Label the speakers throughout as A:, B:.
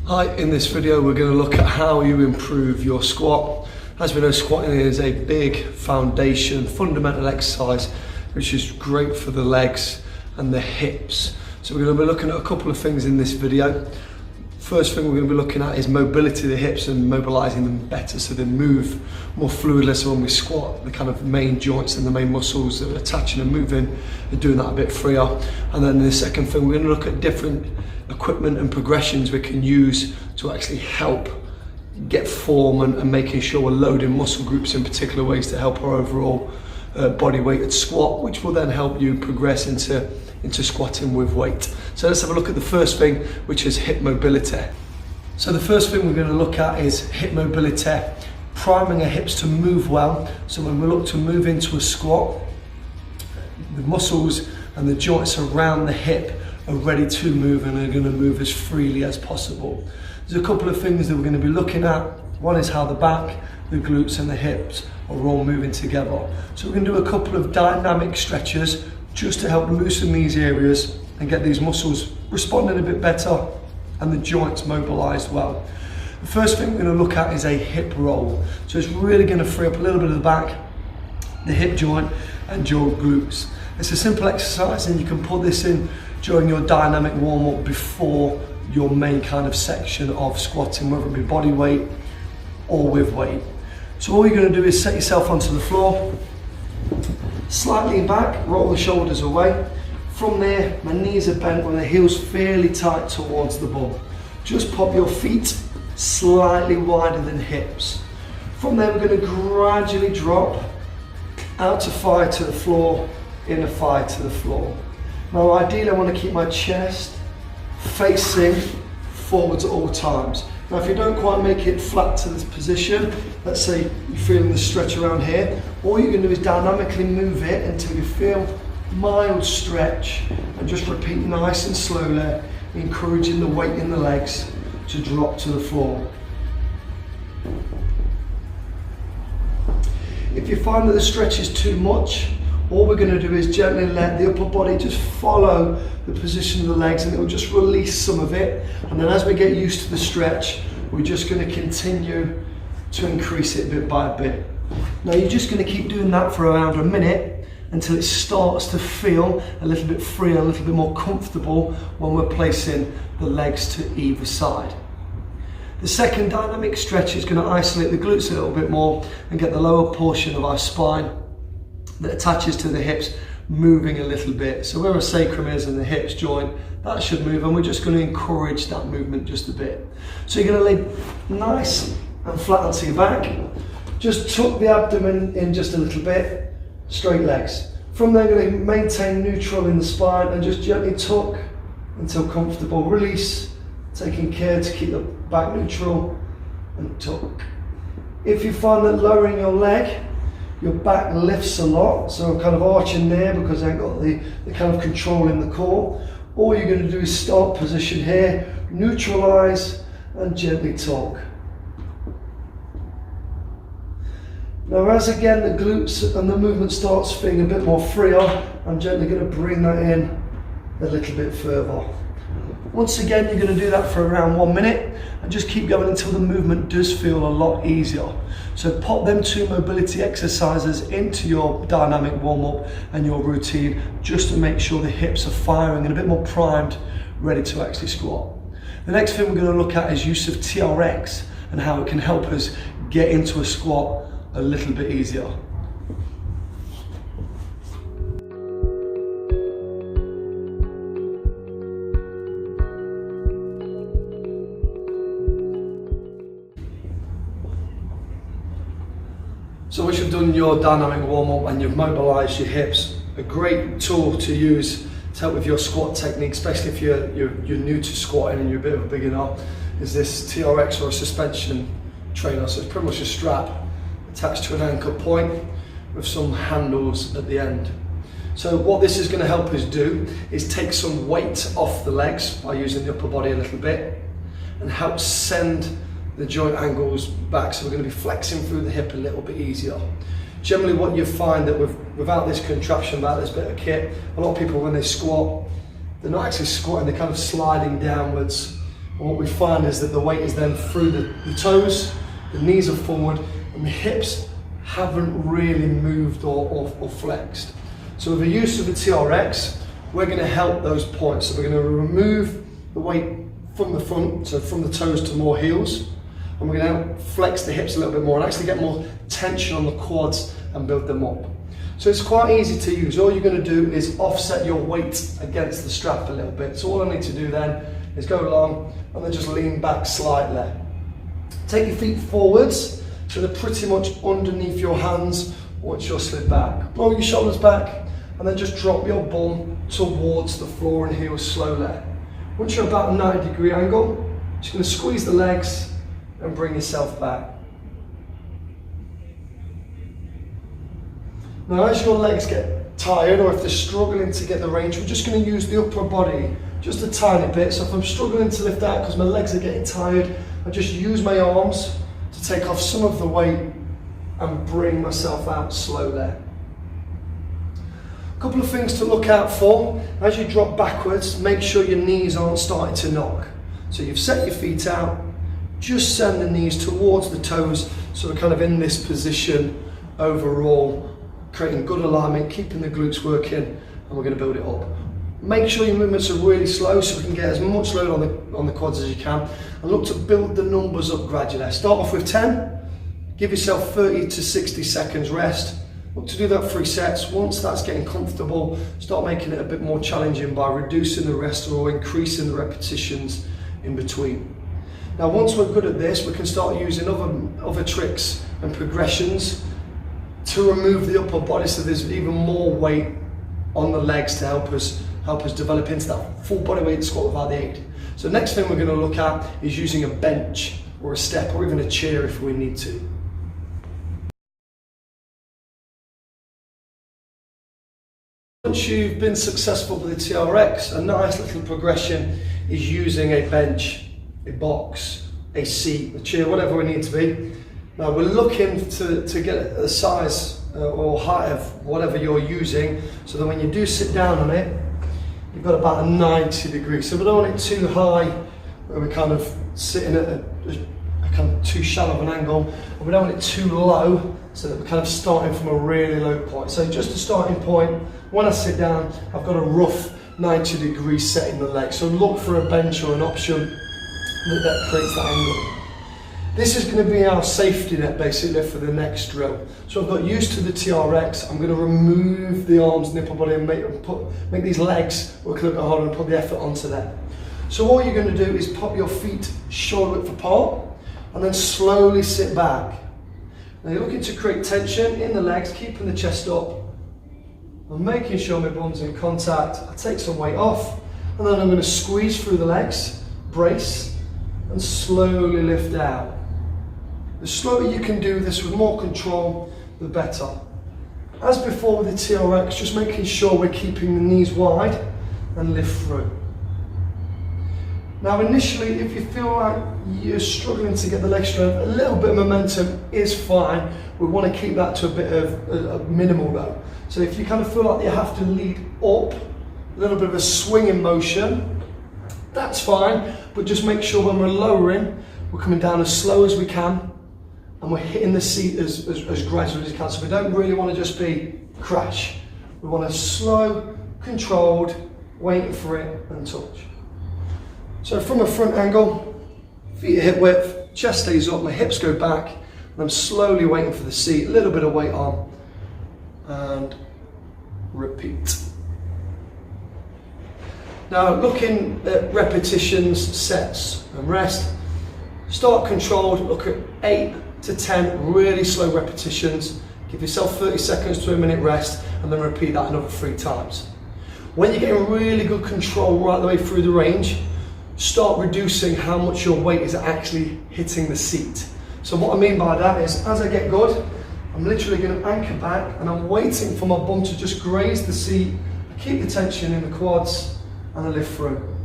A: Hi, in this video we're going to look at how you improve your squat. As we know, squatting is a big foundation, fundamental exercise which is great for the legs and the hips. So we're going to be looking at a couple of things in this video. First thing we're going to be looking at is mobility of the hips and mobilizing them better so they move more fluidly. So when we squat, the kind of main joints and the main muscles that are attaching and moving are doing that a bit freer. And then the second thing, we're going to look at different equipment and progressions we can use to actually help get form and making sure we're loading muscle groups in particular ways to help our overall body weight at squat, which will then help you progress into squatting with weight. So let's have a look at the first thing, which is hip mobility. So the first thing we're going to look at is hip mobility, priming our hips to move well. So when we look to move into a squat, the muscles and the joints around the hip are ready to move and are going to move as freely as possible. There's a couple of things that we're going to be looking at. One is how the back, the glutes and the hips are all moving together. So we're going to do a couple of dynamic stretches just to help loosen these areas and get these muscles responding a bit better and the joints mobilized well. The first thing we're going to look at is a hip roll. So it's really going to free up a little bit of the back, the hip joint and your glutes. It's a simple exercise and you can put this in during your dynamic warm-up before your main kind of section of squatting, whether it be body weight or with weight. So all you're going to do is set yourself onto the floor, slightly back, roll the shoulders away. From there, my knees are bent with the heels fairly tight towards the bum. Just pop your feet slightly wider than hips. From there, we're going to gradually drop outer thigh to the floor, inner thigh to the floor. Now ideally I want to keep my chest facing forwards at all times. Now if you don't quite make it flat to this position, let's say you're feeling the stretch around here, all you're going to do is dynamically move it until you feel mild stretch and just repeat nice and slowly, encouraging the weight in the legs to drop to the floor. If you find that the stretch is too much, all we're going to do is gently let the upper body just follow the position of the legs and it will just release some of it. And then as we get used to the stretch, we're just going to continue to increase it bit by bit. Now you're just going to keep doing that for around a minute until it starts to feel a little bit freer, a little bit more comfortable when we're placing the legs to either side. The second dynamic stretch is going to isolate the glutes a little bit more and get the lower portion of our spine that attaches to the hips moving a little bit. So where our sacrum is and the hips joint, that should move, and we're just going to encourage that movement just a bit. So you're going to lay nice and flat onto your back. Just tuck the abdomen in just a little bit, straight legs. From there, you're going to maintain neutral in the spine and just gently tuck until comfortable. Release, taking care to keep the back neutral and tuck. If you find that lowering your leg, your back lifts a lot, so I'm kind of arching there because I ain't got the kind of control in the core. All you're going to do is start position here, neutralize and gently tuck. Now as again the glutes and the movement starts feeling a bit more freer, I'm gently going to bring that in a little bit further. Once again, you're going to do that for around 1 minute and just keep going until the movement does feel a lot easier. So pop them two mobility exercises into your dynamic warm-up and your routine just to make sure the hips are firing and a bit more primed, ready to actually squat. The next thing we're going to look at is use of TRX and how it can help us get into a squat a little bit easier. So once you've done your dynamic warm-up and you've mobilised your hips, a great tool to use to help with your squat technique, especially if you're new to squatting and you're a bit of a beginner, is this TRX or a suspension trainer. So it's pretty much a strap attached to an anchor point with some handles at the end. So what this is going to help us do is take some weight off the legs by using the upper body a little bit and help send the joint angles back, so we're going to be flexing through the hip a little bit easier. Generally what you find that without this contraption, without this bit of kit, a lot of people when they squat, they're not actually squatting, they're kind of sliding downwards And what we find is that the weight is then through the toes, the knees are forward, and the hips haven't really moved or flexed. So with the use of the TRX, we're going to help those points. So we're going to remove the weight from the front, so from the toes to more heels, and we're going to flex the hips a little bit more and actually get more tension on the quads and build them up. So it's quite easy to use. All you're going to do is offset your weight against the strap a little bit. So all I need to do then is go along and then just lean back slightly. Take your feet forwards so they're pretty much underneath your hands once you're slid back. Roll your shoulders back and then just drop your bum towards the floor and heels slowly. Once you're about a 90-degree angle, just going to squeeze the legs and bring yourself back. Now as your legs get tired or if they're struggling to get the range, we're just going to use the upper body just a tiny bit. So if I'm struggling to lift out because my legs are getting tired, I just use my arms to take off some of the weight and bring myself out slowly. A couple of things to look out for. As you drop backwards, make sure your knees aren't starting to knock. So you've set your feet out, just send the knees towards the toes so we're kind of in this position overall, creating good alignment, keeping the glutes working, and we're going to build it up. Make sure your movements are really slow so we can get as much load on the quads as you can, and look to build the numbers up gradually. Start off with 10, give yourself 30 to 60 seconds rest. Look to do that 3 sets. Once that's getting comfortable, start making it a bit more challenging by reducing the rest or increasing the repetitions in between. Now once we're good at this, we can start using other tricks and progressions to remove the upper body so there's even more weight on the legs to help us develop into that full body weight squat without the aid. So next thing we're going to look at is using a bench or a step or even a chair if we need to. Once you've been successful with the TRX, a nice little progression is using a bench, a box, a seat, a chair, whatever we need to be. Now we're looking to get the size or height of whatever you're using so that when you do sit down on it, you've got about a 90 degree. So we don't want it too high where we're kind of sitting at a kind of too shallow of an angle, and we don't want it too low so that we're kind of starting from a really low point. So just a starting point, when I sit down, I've got a rough 90 degree set in the leg. So look for a bench or an option that creates that angle. This is going to be our safety net basically for the next drill. So I've got used to the TRX, I'm going to remove the arms and the upper body and make these legs work a little bit harder and put the effort onto them. So all you're going to do is pop your feet shoulder width apart and then slowly sit back. Now you're looking to create tension in the legs, keeping the chest up. I'm making sure my bum's in contact. I take some weight off and then I'm going to squeeze through the legs, brace and slowly lift out. The slower you can do this with more control, the better. As before with the TRX, just making sure we're keeping the knees wide and lift through. Now initially, if you feel like you're struggling to get the leg strength, a little bit of momentum is fine. We want to keep that to a bit of a minimal though. So if you kind of feel like you have to lead up, a little bit of a swing in motion, that's fine, but just make sure when we're lowering, we're coming down as slow as we can and we're hitting the seat as gradually as we can. So we don't really want to just be crash. We want to slow, controlled, waiting for it and touch. So from a front angle, feet at hip width, chest stays up, my hips go back, and I'm slowly waiting for the seat, a little bit of weight on, and repeat. Now looking at repetitions, sets and rest, start controlled, look at 8 to 10 really slow repetitions, give yourself 30 seconds to a minute rest, and then repeat that another 3 times. When you're getting really good control right the way through the range, start reducing how much your weight is actually hitting the seat. So what I mean by that is, as I get good, I'm literally going to anchor back and I'm waiting for my bum to just graze the seat, keep the tension in the quads, and I lift through.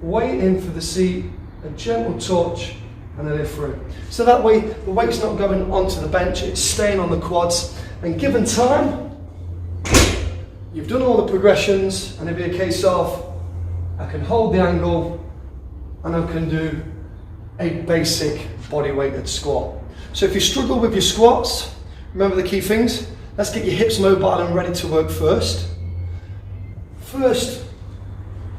A: Waiting for the seat, a gentle touch, and I lift through. So that way the weight's not going onto the bench, it's staying on the quads, and given time, you've done all the progressions, and it'll be a case of I can hold the angle, and I can do a basic body weighted squat. So if you struggle with your squats, remember the key things. Let's get your hips mobile and ready to work first. First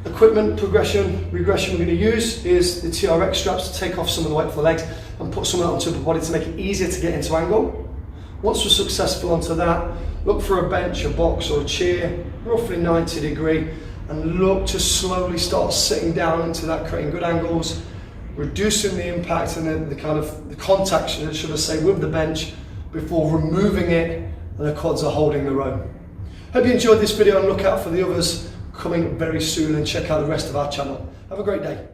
A: equipment regression we're going to use is the TRX straps to take off some of the weight for the legs and put some of that onto the body to make it easier to get into angle. Once we're successful onto that, look for a bench, a box or a chair, roughly 90 degree, and look to slowly start sitting down into that, creating good angles, reducing the impact and the kind of the contact, should I say, with the bench before removing it and the quads are holding their own. Hope you enjoyed this video and look out for the others coming very soon, and check out the rest of our channel. Have a great day.